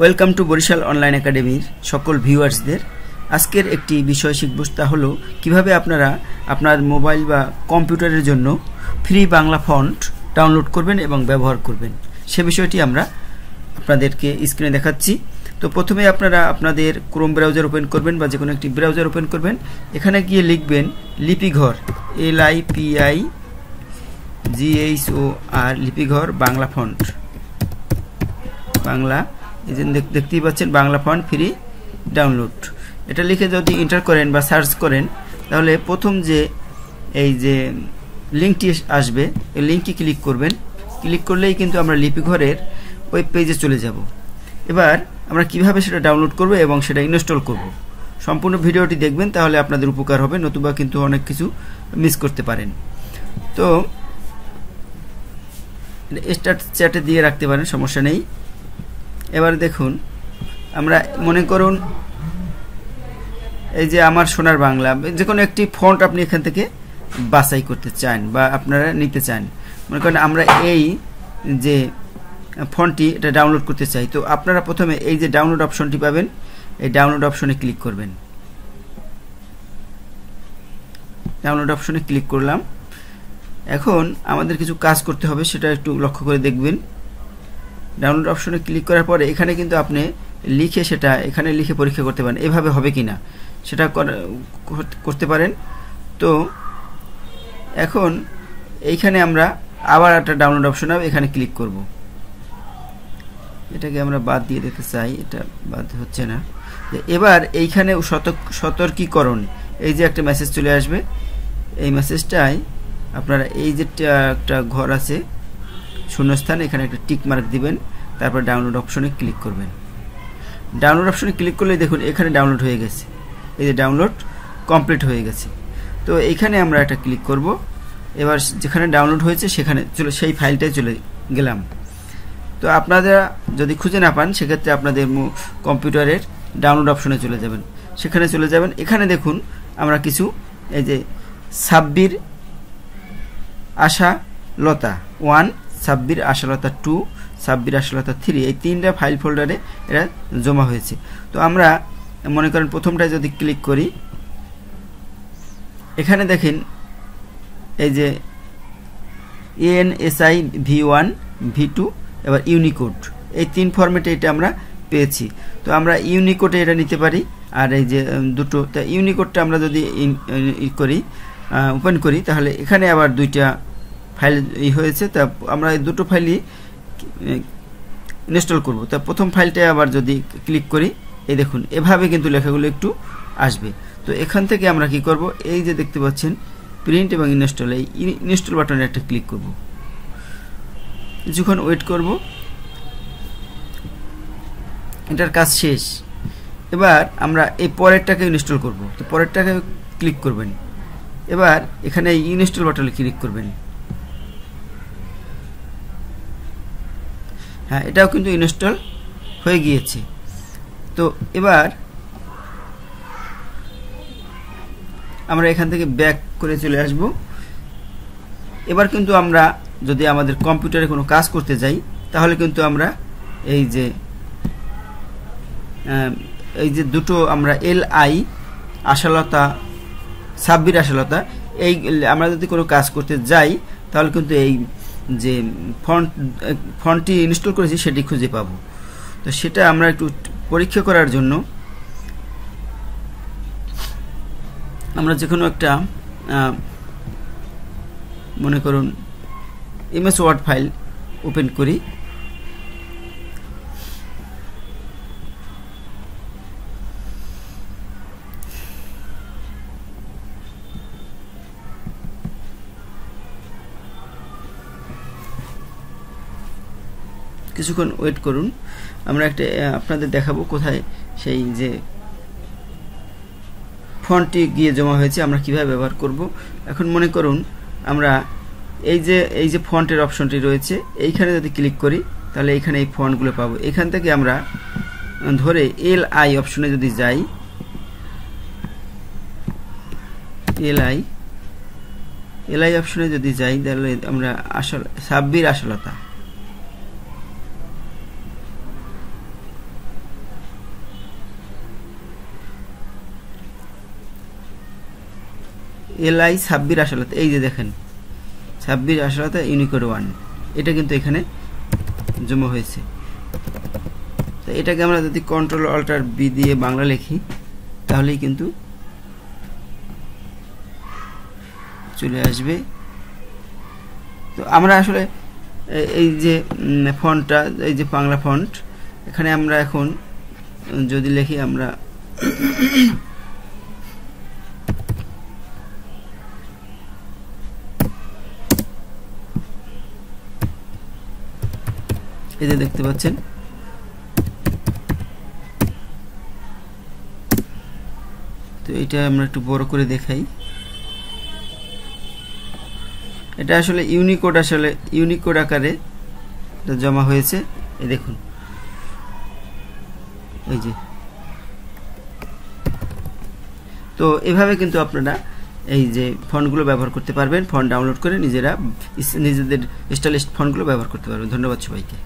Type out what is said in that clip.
Welcome to Barishal online একাডেমির সকল ভিউয়ার্সদের আজকের একটি বিষয় শিখব, তা হলো কিভাবে আপনারা আপনার মোবাইল বা কম্পিউটারের জন্য ফ্রি বাংলা ফন্ট ডাউনলোড করবেন এবং ব্যবহার করবেন। সে বিষয়টি আমরা আপনাদেরকে স্ক্রিনে দেখাচ্ছি। তো প্রথমে আপনারা আপনাদের ক্রোম ব্রাউজার ওপেন করবেন বা যে কোনো একটি ব্রাউজার ওপেন করবেন। এখানে গিয়ে লিখবেন লিপিঘর, LIPIGHOR লিপিঘর বাংলা ফন্ট, বাংলা এই যে দেখতেই পাচ্ছেন বাংলা ফন্ট ফ্রি ডাউনলোড। এটা লিখে যদি এন্টার করেন বা সার্চ করেন তাহলে প্রথম যে এই যে লিঙ্কটি আসবে এই লিঙ্কটি ক্লিক করবেন। ক্লিক করলেই কিন্তু আমরা লিপিঘরের ওয়েব পেজে চলে যাব। এবার আমরা কিভাবে সেটা ডাউনলোড করব এবং সেটা ইনস্টল করব সম্পূর্ণ ভিডিওটি দেখবেন, তাহলে আপনাদের উপকার হবে, নতুবা কিন্তু অনেক কিছু মিস করতে পারেন। তো স্টার্ট চ্যাটে দিয়ে রাখতে পারেন, সমস্যা নেই। এবার দেখুন, আমরা মনে করুন এই যে আমার সোনার বাংলা, যে কোনো একটি ফন্ট আপনি এখান থেকে বাছাই করতে চান বা আপনারা নিতে চান। মনে করেন আমরা এই যে ফন্টটি এটা ডাউনলোড করতে চাই। তো আপনারা প্রথমে এই যে ডাউনলোড অপশনটি পাবেন, এই ডাউনলোড অপশনে ক্লিক করবেন। ডাউনলোড অপশনে ক্লিক করলাম। এখন আমাদের কিছু কাজ করতে হবে, সেটা একটু লক্ষ্য করে দেখবেন। ডাউনলোড অপশনে ক্লিক করার পরে এখানে কিন্তু আপনি লিখে সেটা এখানে লিখে পরীক্ষা করতে পারেন, এভাবে হবে কিনা সেটা করতে পারেন। তো এখন এইখানে আমরা আবার একটা ডাউনলোড অপশন হবে, এখানে ক্লিক করব। এটাকে আমরা বাদ দিয়ে দিতে চাই, এটা বাদ হচ্ছে না। এবার এইখানে সতর্কীকরণ এই যে একটা মেসেজ চলে আসবে, এই মেসেজটাই আপনারা এই যে একটা ঘর আছে শূন্যস্থান, এখানে একটা টিক মার্ক দিবেন, তারপর ডাউনলোড অপশনে ক্লিক করবেন। ডাউনলোড অপশনে ক্লিক করলে দেখুন এখানে ডাউনলোড হয়ে গেছে, এই যে ডাউনলোড কমপ্লিট হয়ে গেছে। তো এইখানে আমরা একটা ক্লিক করব। এবার যেখানে ডাউনলোড হয়েছে সেখানে সেই ফাইলটাই চলে গেলাম। তো আপনারা যদি খুঁজে না পান সেক্ষেত্রে আপনাদের কম্পিউটারের ডাউনলোড অপশনে চলে যাবেন, সেখানে চলে যাবেন। এখানে দেখুন আমরা কিছু এই যে সাব্বির আশালতা 1, সাব্বির আশালতা 2, সাব্বির আশালতা 3, এই তিনটা ফাইল ফোল্ডারে এরা জমা হয়েছে। তো আমরা মনে করেন প্রথমটায় যদি ক্লিক করি, এখানে দেখেন এই যে ANSI V1 V2 এবার ইউনিকোড, এই তিন ফরম্যাটে এটা আমরা পেয়েছি। তো আমরা ইউনিকোডে এটা নিতে পারি। আর এই যে দুটো, তা ইউনিকোডটা আমরা যদি ওপেন করি তাহলে এখানে আবার দুইটা ফাইল হয়েছে। তা আমরা এই দুটো ফাইলই ইনস্টল করব। তা প্রথম ফাইলটায় আবার যদি ক্লিক করি, এই দেখুন এভাবে কিন্তু লেখাগুলো একটু আসবে। তো এখান থেকে আমরা কি করব, এই যে দেখতে পাচ্ছেন প্রিন্ট এবং ইনস্টল, এই ইনস্টল বাটনে একটা ক্লিক করব। কিছুক্ষণ ওয়েট করব, এটার কাজ শেষ। এবার আমরা এই পরেরটাকে ইনস্টল করব। তো পরেরটাকে ক্লিক করবেন। এবার এখানে ইনস্টল বাটনে ক্লিক করবেন। হ্যাঁ, এটাও কিন্তু ইনস্টল হয়ে গিয়েছে। তো এবার আমরা এখান থেকে ব্যাক করে চলে আসব। এবার কিন্তু আমরা যদি আমাদের কম্পিউটারে কোনো কাজ করতে যাই তাহলে কিন্তু আমরা এই যে দুটো আমরা LI আশালতা, সাব্বির আশালতা, এই আমরা যদি কোনো কাজ করতে যাই তাহলে কিন্তু এই যে ফন্টটি ইনস্টল করেছি সেটি খুঁজে পাবো। তো সেটা আমরা একটু পরীক্ষা করার জন্য আমরা যে কোনো একটা মনে করুন MS ওয়ার্ড ফাইল ওপেন করি। কিছুক্ষণ ওয়েট করুন, আমরা একটা আপনাদের দেখাবো কোথায় সেই যে ফন্টটি গিয়ে জমা হয়েছে, আমরা কিভাবে ব্যবহার করব। এখন মনে করুন আমরা এই যে ফন্টের অপশনটি রয়েছে এইখানে যদি ক্লিক করি তাহলে এইখানে এই ফন্টগুলো পাবো। এখান থেকে আমরা ধরে LI অপশনে যদি যাই, LI অপশনে যদি যাই তাহলে আমরা সাব্বির আশালতা এলআই সাব্বির আসলাতে, এই যে দেখেন সাব্বির আসলাতে ইউনিকোড 1, এটা কিন্তু এখানে জমা হয়েছে। তো এটাকে আমরা যদি কন্ট্রোল অল্টার বি দিয়ে বাংলা লিখি তাহলেই কিন্তু চলে আসবে। তো আমরা আসলে এই যে ফন্টটা, এই যে বাংলা ফন্ট, এখানে আমরা এখন যদি লিখি আমরা এই যে দেখতে পাচ্ছেন, তো এটা আমরা একটু বড় করে দেখাই। এটা আসলে ইউনিকোড আকারে এটা জমা হয়েছে, এই দেখুন এই যে। তো এভাবে কিন্তু আপনারা এই যে ফন্টগুলো ব্যবহার করতে পারবেন, ফন্ট ডাউনলোড করে নিজেদের স্টাইলিশ ফন্টগুলো ব্যবহার করতে পারবেন। ধন্যবাদ সবাইকে।